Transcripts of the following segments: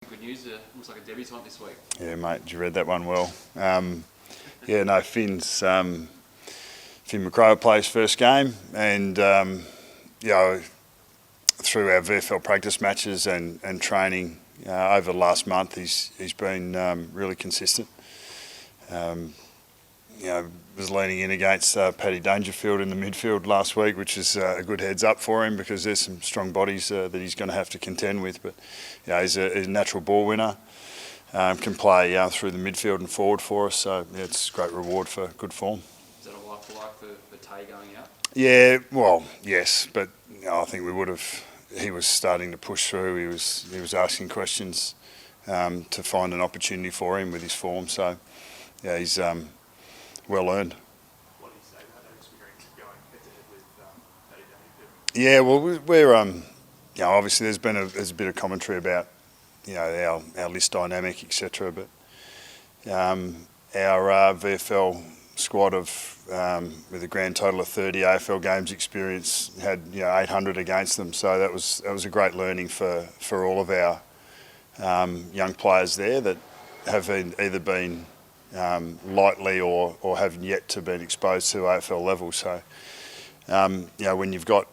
Good news, looks like a debutant this week. Yeah, mate, you read that one well. Finn McRae plays first game, and through our VFL practice matches and training over the last month, he's been really consistent. Was leaning in against Paddy Dangerfield in the midfield last week, which is a good heads up for him because there's some strong bodies that he's going to have to contend with. But he's a natural ball winner, can play through the midfield and forward for us. So it's a great reward for good form. Is that a like for like for Tay going out? Yeah, well, yes, but I think we would have. He was starting to push through. He was asking questions to find an opportunity for him with his form. So yeah, he's well earned. What do you say about that experience of going head-to-head with Paddy Dangerfield? Yeah, well, we're obviously there's a bit of commentary about our list dynamic, etc. But our VFL squad with a grand total of 30 AFL games experience had 800 against them. So that was a great learning for all of our young players there that have either been lightly or haven't yet to been exposed to AFL level. So when you've got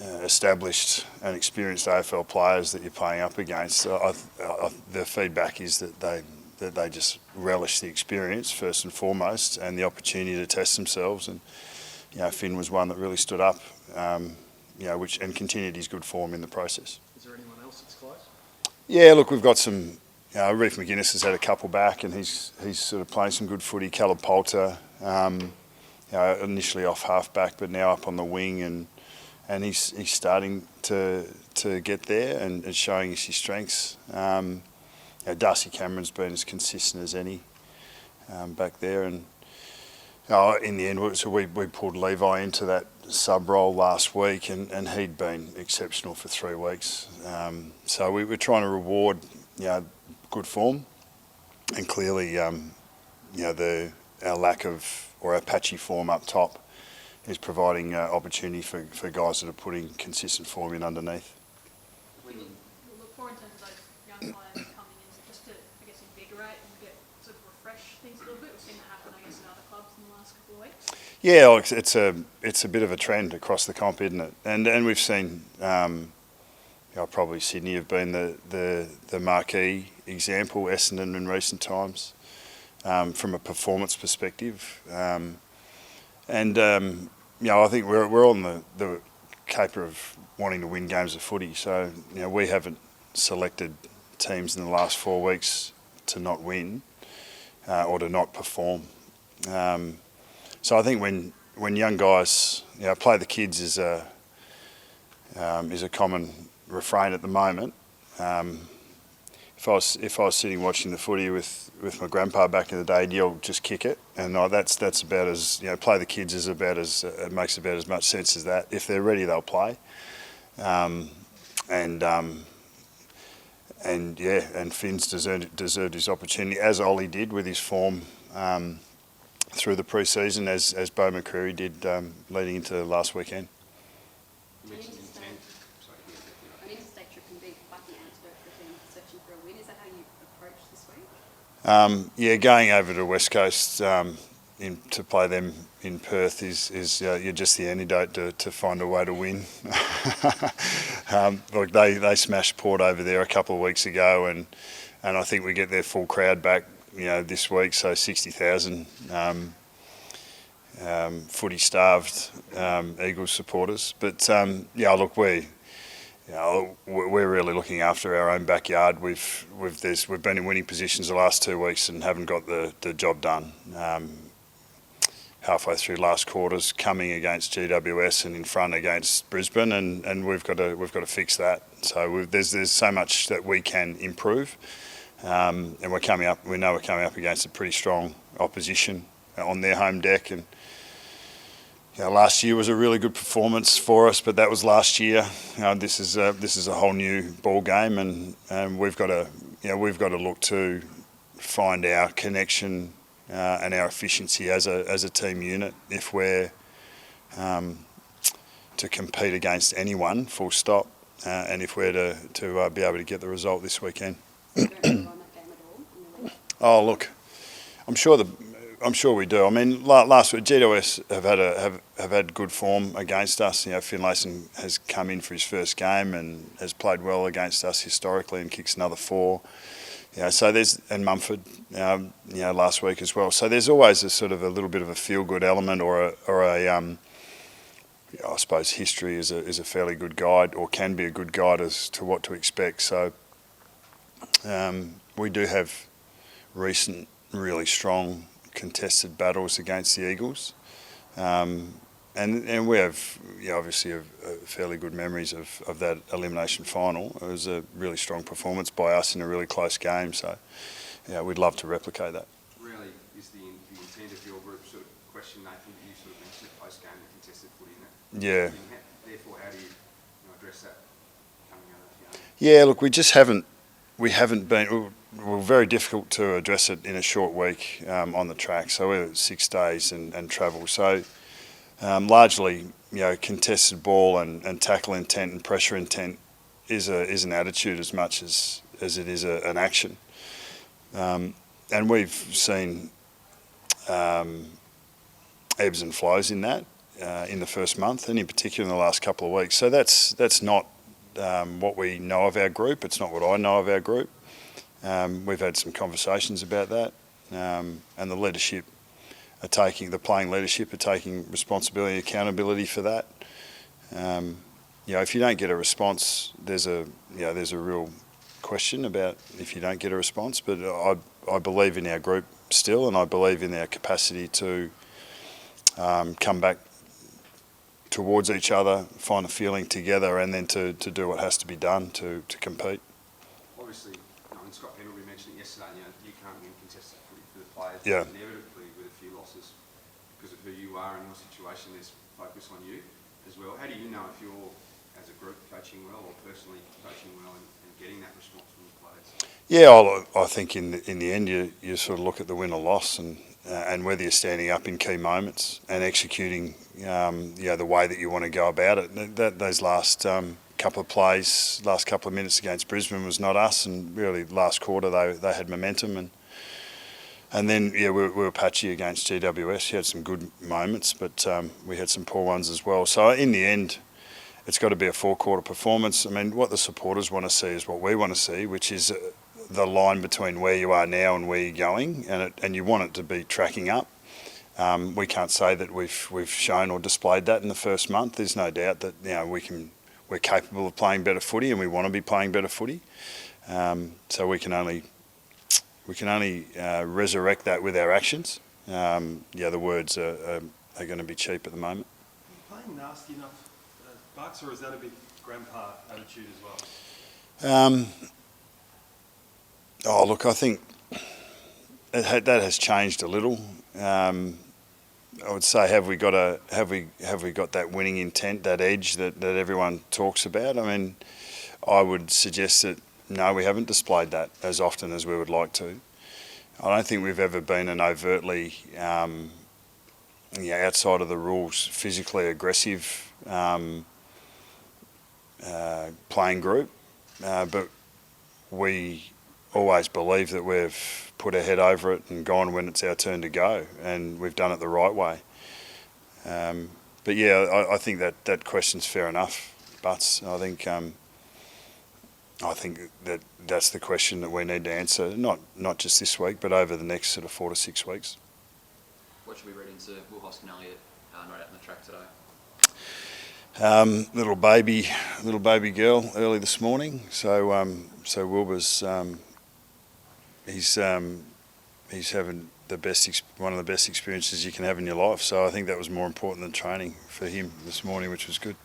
established and experienced AFL players that you're playing up against, the feedback is that they just relish the experience first and foremost, and the opportunity to test themselves. And Finn was one that really stood up, and continued his good form in the process. Is there anyone else that's close? Yeah, look, we've got some. Reef McGuinness has had a couple back, and he's sort of playing some good footy. Caleb Poulter, initially off half-back, but now up on the wing, and he's starting to get there and showing us his strengths. Darcy Cameron's been as consistent as any back there, and in the end, so we pulled Levi into that sub role last week, and he'd been exceptional for 3 weeks. So we were trying to reward good form, and clearly our lack of or our patchy form up top is providing opportunity for guys that are putting consistent form in underneath. When you look for in terms of those young players coming in, just to, I guess, invigorate and get sort of refresh things a little bit? We've seen that happen, I guess, in other clubs in the last couple of weeks. Yeah, it's a bit of a trend across the comp, isn't it? And we've seen probably Sydney have been the marquee example, Essendon in recent times, from a performance perspective. I think we're on the caper of wanting to win games of footy. So we haven't selected teams in the last 4 weeks to not win or to not perform. So I think when young guys play the kids is a common refrain at the moment. If I was sitting watching the footy with my grandpa back in the day, he'd just kick it, and that's about as play the kids is about as it makes about as much sense as that. If they're ready, they'll play, and Finn's deserved his opportunity, as Ollie did with his form through the pre-season, as Bo McCreary did leading into last weekend. An interstate trip can be quite the antidote for teams searching for a win. Is that how you approach this week? Going over to West Coast to play them in Perth is you're just the antidote to find a way to win. Look, they smashed Port over there a couple of weeks ago, and I think we get their full crowd back this week, so 60,000 footy starved Eagles supporters. But look, we're really looking after our own backyard. We've been in winning positions the last 2 weeks and haven't got the job done. Halfway through last quarters, coming against GWS and in front against Brisbane, and we've got to fix that. So there's so much that we can improve, and we're coming up. We know we're coming up against a pretty strong opposition on their home deck, and last year was a really good performance for us, but that was last year. This is a whole new ball game, and we've got to look to find our connection and our efficiency as a team unit if we're to compete against anyone. Full stop. and if we're to be able to get the result this weekend. You don't rely on that game at all in the league? Oh look, I'm sure we do. I mean, last week GWS have had good form against us. You know, Finlayson has come in for his first game and has played well against us historically and kicks another 4. You know, so and Mumford, you know, last week as well. So there's always a sort of a little bit of a feel-good element, or a I suppose history is a fairly good guide, or can be a good guide as to what to expect. So we do have recent really strong contested battles against the Eagles, and we have, you know, obviously a fairly good memories of that elimination final. It was a really strong performance by us in a really close game. So yeah, we'd love to replicate that. Really, is the intent of your group sort of question, Nathan, you sort of mentioned it post-game, the contested footy in it? Yeah. Therefore, how do you address that coming out of the game? Yeah, look, we haven't been. We're very difficult to address it in a short week on the track. So we're 6 days and travel. So largely, you know, contested ball and tackle intent and pressure intent is an attitude as much as it is an action. And we've seen ebbs and flows in that in the first month, and in particular in the last couple of weeks. So that's not what we know of our group. It's not what I know of our group. We've had some conversations about that, and the leadership the playing leadership are taking responsibility and accountability for that. You know, if you don't get a response, there's a real question about if you don't get a response. But I believe in our group still, and I believe in our capacity to come back towards each other, find a feeling together, and then to do what has to be done to compete. Obviously, and Scott Pendlebury mentioned it yesterday, you can't win contested footy for the players. Yeah. Inevitably, with a few losses, because of who you are and your situation, there's focus on you as well. How do you know if you're, as a group, coaching well, or personally coaching well and getting that response from the players? Yeah, I think in the end you sort of look at the win or loss and whether you're standing up in key moments and executing the way that you want to go about it. Those last couple of plays, last couple of minutes against Brisbane was not us, and really last quarter they had momentum, and then we were patchy against GWS. You had some good moments, but we had some poor ones as well. So in the end, it's got to be a 4-quarter performance. I mean, what the supporters want to see is what we want to see, which is the line between where you are now and where you're going, and you want it to be tracking up. We can't say that we've shown or displayed that in the first month. There's no doubt that we're capable of playing better footy, and we want to be playing better footy. So we can only resurrect that with our actions. The words are going to be cheap at the moment. Are you playing nasty enough, Bucks, or is that a bit grandpa attitude as well? Look, I think that has changed a little. I would say, have we got that winning intent, that edge that everyone talks about? I mean, I would suggest that no, we haven't displayed that as often as we would like to. I don't think we've ever been an overtly, outside of the rules, physically aggressive playing group, but we always believe that we've put our head over it and gone when it's our turn to go, and we've done it the right way. But yeah, I think that question's fair enough, Butts. I think that's the question that we need to answer, not just this week, but over the next sort of 4 to 6 weeks. What should we read into Will Hoskin and Elliott not out on the track today? Little baby girl early this morning. So Wilbur's he's having one of the best experiences you can have in your life. So I think that was more important than training for him this morning, which was good.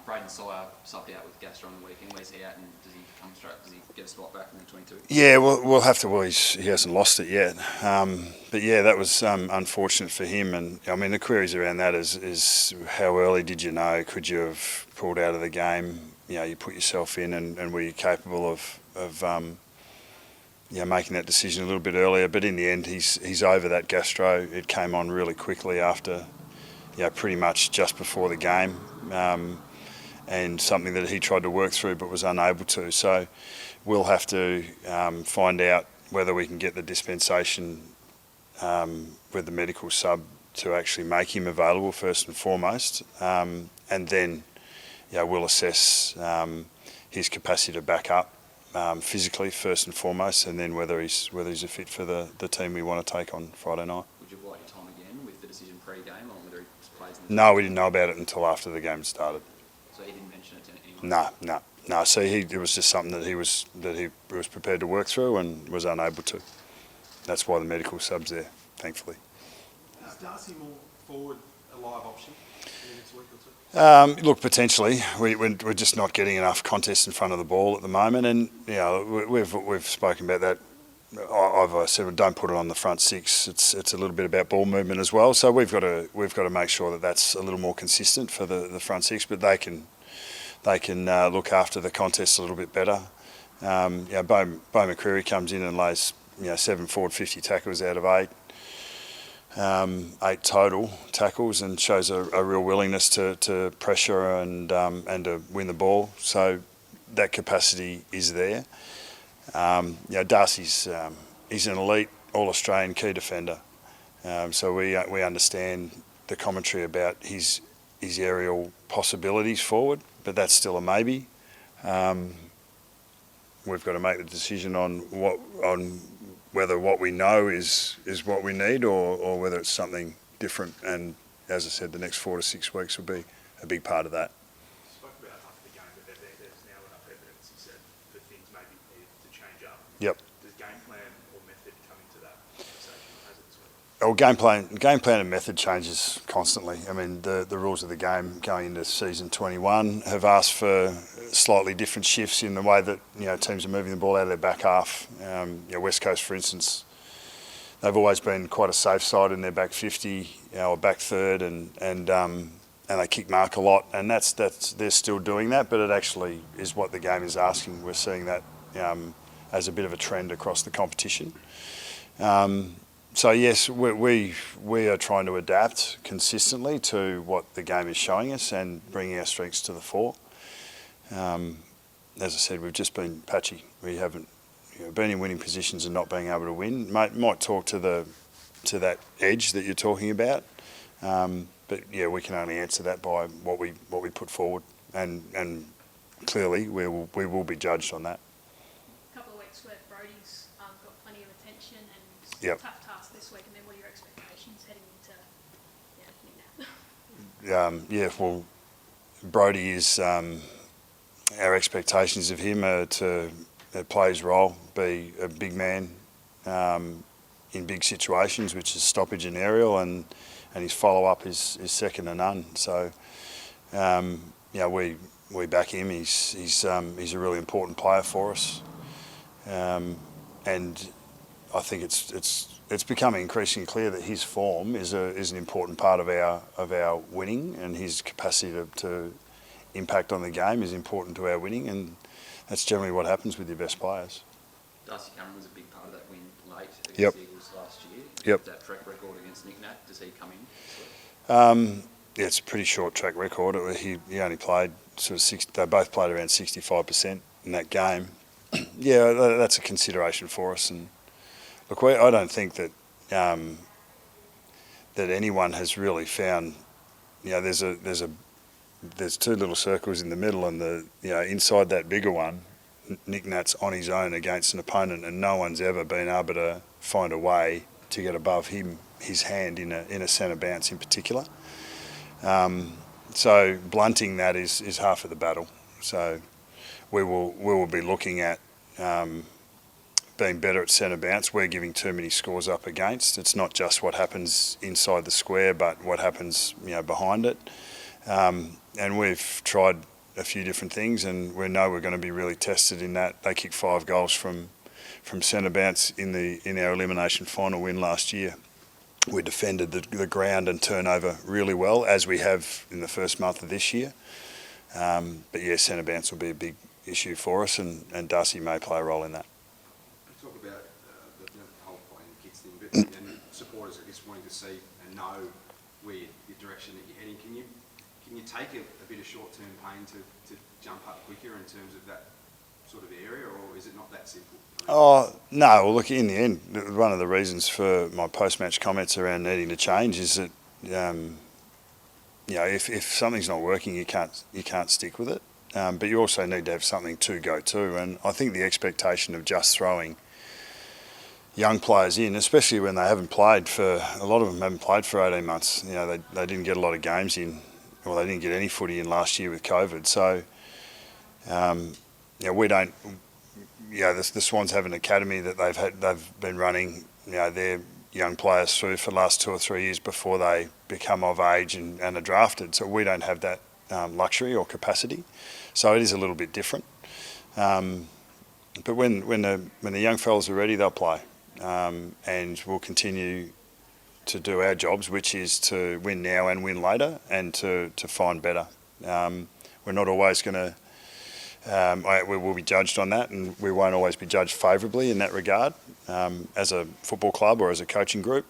Brayden Sawyer subbed out with Gastro on the weekend. Where's he at, and does he come straight? Does he get a spot back in the 22? Yeah, we'll have to. Well, he hasn't lost it yet. But yeah, that was unfortunate for him. And I mean, the queries around that is how early did you know? Could you have pulled out of the game? You put yourself in, and were you capable of making that decision a little bit earlier? But in the end, he's over that gastro. It came on really quickly after, pretty much just before the game. and something that he tried to work through but was unable to. So we'll have to find out whether we can get the dispensation with the medical sub to actually make him available first and foremost, and then we'll assess his capacity to back up physically first and foremost, and then whether he's a fit for the team we want to take on Friday night. Would you like your time again with the decision pre-game on whether he plays in the No, we didn't know about it until after the game started. So he didn't mention it to anyone? No. So it was just something that he was prepared to work through and was unable to. That's why the medical sub's there, thankfully. Is Darcy more forward a live option in the next week or two? Look, potentially. We're just not getting enough contest in front of the ball at the moment, and we've spoken about that. I've said don't put it on the front six. It's a little bit about ball movement as well. So we've got to make sure that that's a little more consistent for the front six, but they can look after the contest a little bit better. Bo McCreary comes in and lays 7 forward 50 tackles out of 8 total tackles, and shows a real willingness to pressure and to win the ball. So that capacity is there. Darcy's he's an elite All-Australian key defender. So we understand the commentary about his aerial possibilities forward, but that's still a maybe. We've got to make the decision on whether what we know is what we need, or whether it's something different. And as I said, the next 4 to 6 weeks will be a big part of that. You spoke about after the game that there's now enough evidence, you said, for things maybe needed to change up. Yep. Does game plan or method come into that conversation as it's Game plan and method changes constantly. I mean, the rules of the game going into season 21 have asked for slightly different shifts in the way that teams are moving the ball out of their back half. West Coast, for instance, they've always been quite a safe side in their back 50 or back third, and they kick mark a lot, and that's they're still doing that, but it actually is what the game is asking. We're seeing that as a bit of a trend across the competition. So yes, we are trying to adapt consistently to what the game is showing us and bringing our strengths to the fore. As I said, we've just been patchy. We haven't been in winning positions and not being able to win. Might talk to that edge that you're talking about, but we can only answer that by what we put forward, and clearly we will be judged on that. A couple of weeks where Brodie's got plenty of attention and Yep. tough task this week, and then what are your expectations heading into Well, Brodie is. Our expectations of him are to play his role, be a big man in big situations, which is stoppage and aerial, and his follow-up is second to none. So, we back him. He's a really important player for us, and I think it's becoming increasingly clear that his form is an important part of our winning, and his capacity to impact on the game is important to our winning, and that's generally what happens with your best players. Darcy Cameron was a big part of that win late against Yep. the Eagles last year. Yep. That track record against Nick Nat, does he come in? It's a pretty short track record. He only played they both played around 65% in that game. That's a consideration for us. And look, I don't think that that anyone has really found. There's two little circles in the middle, and inside that bigger one, Nick Nat's on his own against an opponent, and no one's ever been able to find a way to get above his hand in a centre bounce in particular. So blunting that is half of the battle. So we will be looking at being better at centre bounce. We're giving too many scores up against. It's not just what happens inside the square, but what happens behind it. And we've tried a few different things, and we know we're going to be really tested in that. They kicked 5 goals from centre bounce in our elimination final win last year. We defended the ground and turnover really well, as we have in the first month of this year. But centre bounce will be a big issue for us, and Darcy may play a role in that. You talk about the whole playing the kids thing, but and supporters, I guess, wanting to see and know where your direction that you're heading. Can can you take a bit of short-term pain to jump up quicker in terms of that sort of area, or is it not that simple? Oh, no. Well, look, in the end, one of the reasons for my post-match comments around needing to change is that, if something's not working, you can't stick with it. But you also need to have something to go to. And I think the expectation of just throwing young players in, especially when they haven't played a lot of them haven't played for 18 months. They didn't get a lot of games in, or they didn't get any footy in last year with COVID. So, we don't. The Swans have an academy that they've been running, their young players through for the last 2 or 3 years before they become of age and are drafted. So we don't have that luxury or capacity. So it is a little bit different. But when the young fellas are ready, they'll play, and we'll continue to do our jobs, which is to win now and win later, and to find better. We're not always going to. We will be judged on that, and we won't always be judged favourably in that regard as a football club or as a coaching group.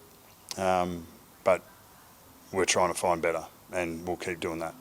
But we're trying to find better, and we'll keep doing that.